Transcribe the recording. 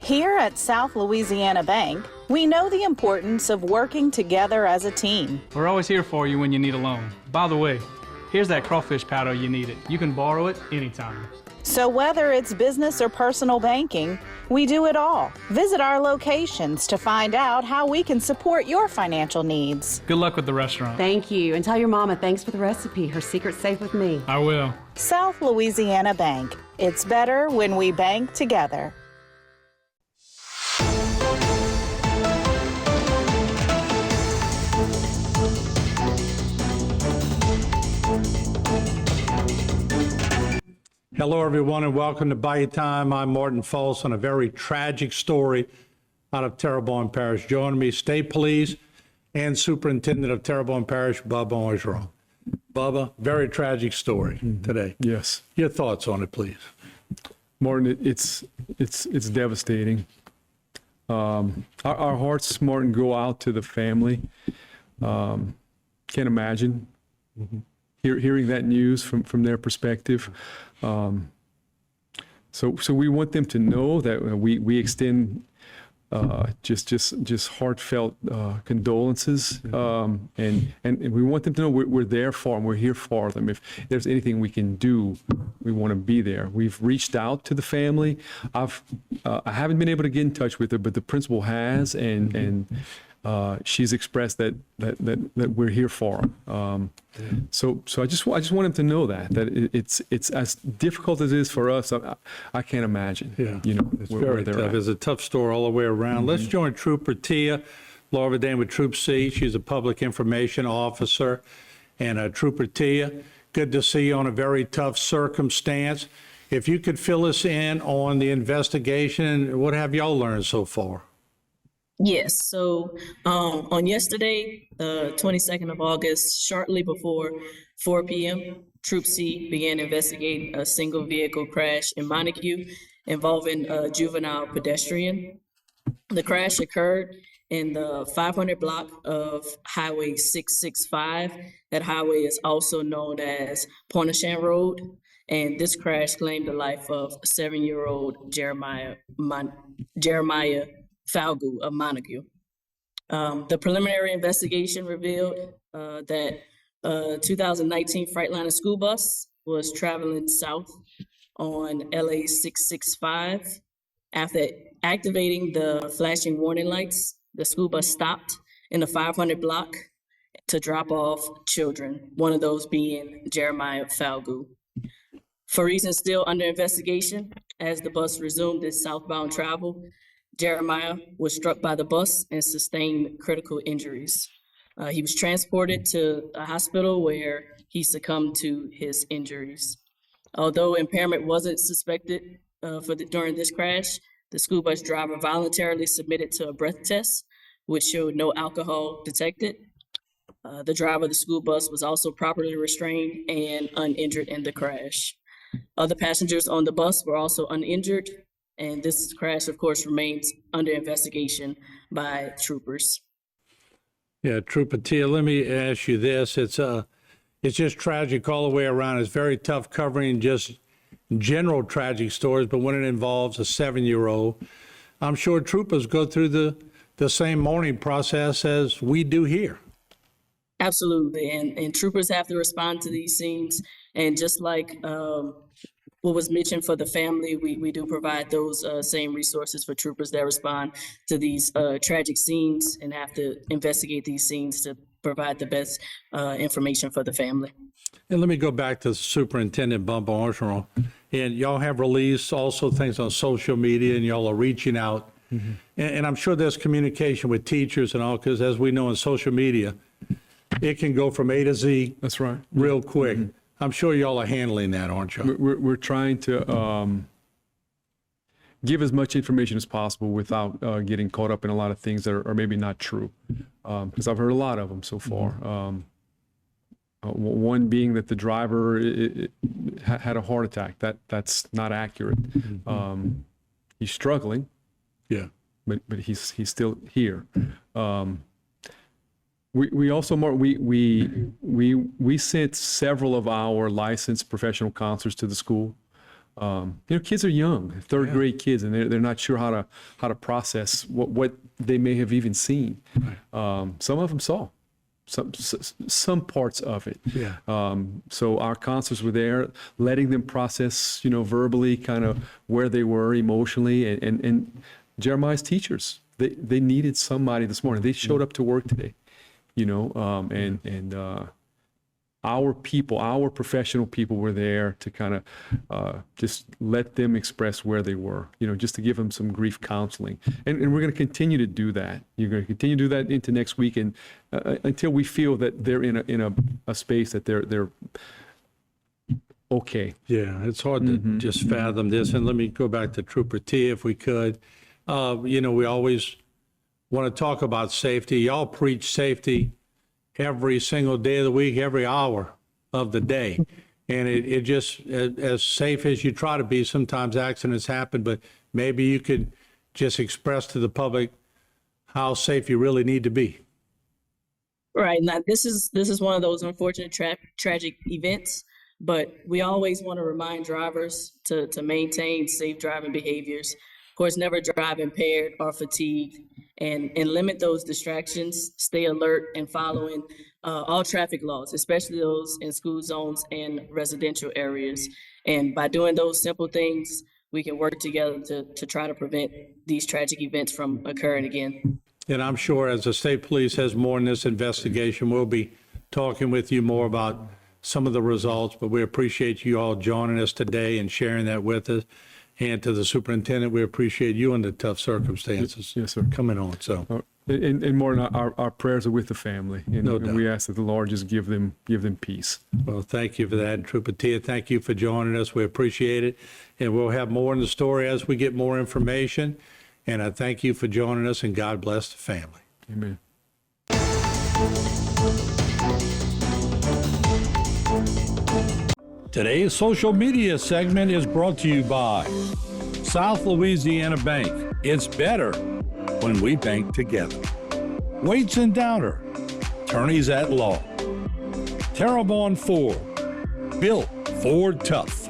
Here at South Louisiana Bank, we know the importance of working together as a team. We're always here for you when you need a loan. By the way, here's that crawfish powder you needed. You can borrow it anytime. So whether it's business or personal banking, we do it all. Visit our locations to find out how we can support your financial needs. Good luck with the restaurant. Thank you. And tell your mama thanks for the recipe. Her secret's safe with me. I will. South Louisiana Bank. It's better when we bank together. Hello, everyone, and welcome to Bayou Time. I'm Martin False on a very tragic story out of Terrebonne Parish. Joining me, State Police and Superintendent of Terrebonne Parish, Bubba Orgeron. Bubba, very tragic story today. Yes. Your thoughts on it, please. Martin, it's devastating. Our hearts, Martin, go out to the family. Can't imagine hearing that news from their perspective. So we want them to know that we extend just heartfelt condolences, and we want them to know we're there for them. We're here for them. If there's anything we can do, we want to be there. We've reached out to the family. I haven't been able to get in touch with her, but the principal has, and she's expressed that we're here for them. So I just want them to know that it's as difficult as it is for us. I can't imagine. Yeah, it's where very tough. It's a tough story all the way around. Let's join Trooper Tia, Laura Verdane with Troop C. She's a public information officer. And Trooper Tia, good to see you on a very tough circumstance. If you could fill us in on the investigation, what have y'all learned so far? Yes, so on yesterday, the 22nd of August, shortly before 4 p.m., Troop C began investigating a single vehicle crash in Montague involving a juvenile pedestrian. The crash occurred in the 500 block of Highway 665. That highway is also known as Pointe-aux-Chenes Road, and this crash claimed the life of 7-year-old Jeremiah Falgout of Montague. The preliminary investigation revealed that a 2019 Freightliner school bus was traveling south on LA 665. After activating the flashing warning lights, the school bus stopped in the 500 block to drop off children, one of those being Jeremiah Falgout. For reasons still under investigation, as the bus resumed its southbound travel, Jeremiah was struck by the bus and sustained critical injuries. He was transported to a hospital where he succumbed to his injuries. Although impairment wasn't suspected during this crash, the school bus driver voluntarily submitted to a breath test, which showed no alcohol detected. The driver of the school bus was also properly restrained and uninjured in the crash. Other passengers on the bus were also uninjured, and this crash, of course, remains under investigation by troopers. Yeah, Trooper Tia, let me ask you this. It's just tragic all the way around. It's very tough covering just general tragic stories, but when it involves a 7-year-old, I'm sure troopers go through the same mourning process as we do here. Absolutely, and troopers have to respond to these scenes, and just like what was mentioned for the family, we do provide those same resources for troopers that respond to these tragic scenes and have to investigate these scenes to provide the best information for the family. And let me go back to Superintendent Bubba Orgeron. And y'all have released also things on social media, and y'all are reaching out. And I'm sure there's communication with teachers and all, because as we know in social media, it can go from A to Z. That's right. Real quick. I'm sure y'all are handling that, aren't you? We're trying to give as much information as possible without getting caught up in a lot of things that are maybe not true, because I've heard a lot of them so far. One being that the driver had a heart attack. That's not accurate. He's struggling. Yeah. But he's still here. We also, Mark, we sent several of our licensed professional counselors to the school Kids are young, third grade kids, and they're not sure how to process what they may have even seen. Some of them saw some parts of it. So our counselors were there, letting them process, verbally, kind of where they were emotionally, and Jeremiah's teachers, they needed somebody this morning. They showed up to work today, and our people, our professional people were there to kind of just let them express where they were, just to give them some grief counseling. And we're going to continue to do that. You're going to continue to do that into next week, and until we feel that they're in a space that they're okay. Yeah, it's hard to just fathom this. And let me go back to Trooper T, if we could. We always want to talk about safety. Y'all preach safety every single day of the week, every hour of the day. And it just, as safe as you try to be, sometimes accidents happen, but maybe you could just express to the public how safe you really need to be. Right. Now, this is one of those unfortunate tragic events, but we always want to remind drivers to maintain safe driving behaviors. Of course, never drive impaired or fatigued, and limit those distractions, stay alert, and following all traffic laws, especially those in school zones and residential areas. And by doing those simple things, we can work together to try to prevent these tragic events from occurring again. And I'm sure as the state police has more in this investigation, we'll be talking with you more about some of the results, but we appreciate you all joining us today and sharing that with us. And to the superintendent, we appreciate you under tough circumstances. Yes, sir. Coming on. So, and more, our prayers are with the family, and, No doubt. and we ask that the Lord just give them peace. well, thank you for that. And Trooper Tia, thank you for joining us. We appreciate it. And we'll have more in the story as we get more information. And I thank you for joining us, and God bless the family. Amen. Today's social media segment is brought to you by South Louisiana Bank. It's better when we bank together. Waits and Downer, attorneys at law. Terrebonne Ford, built Ford tough.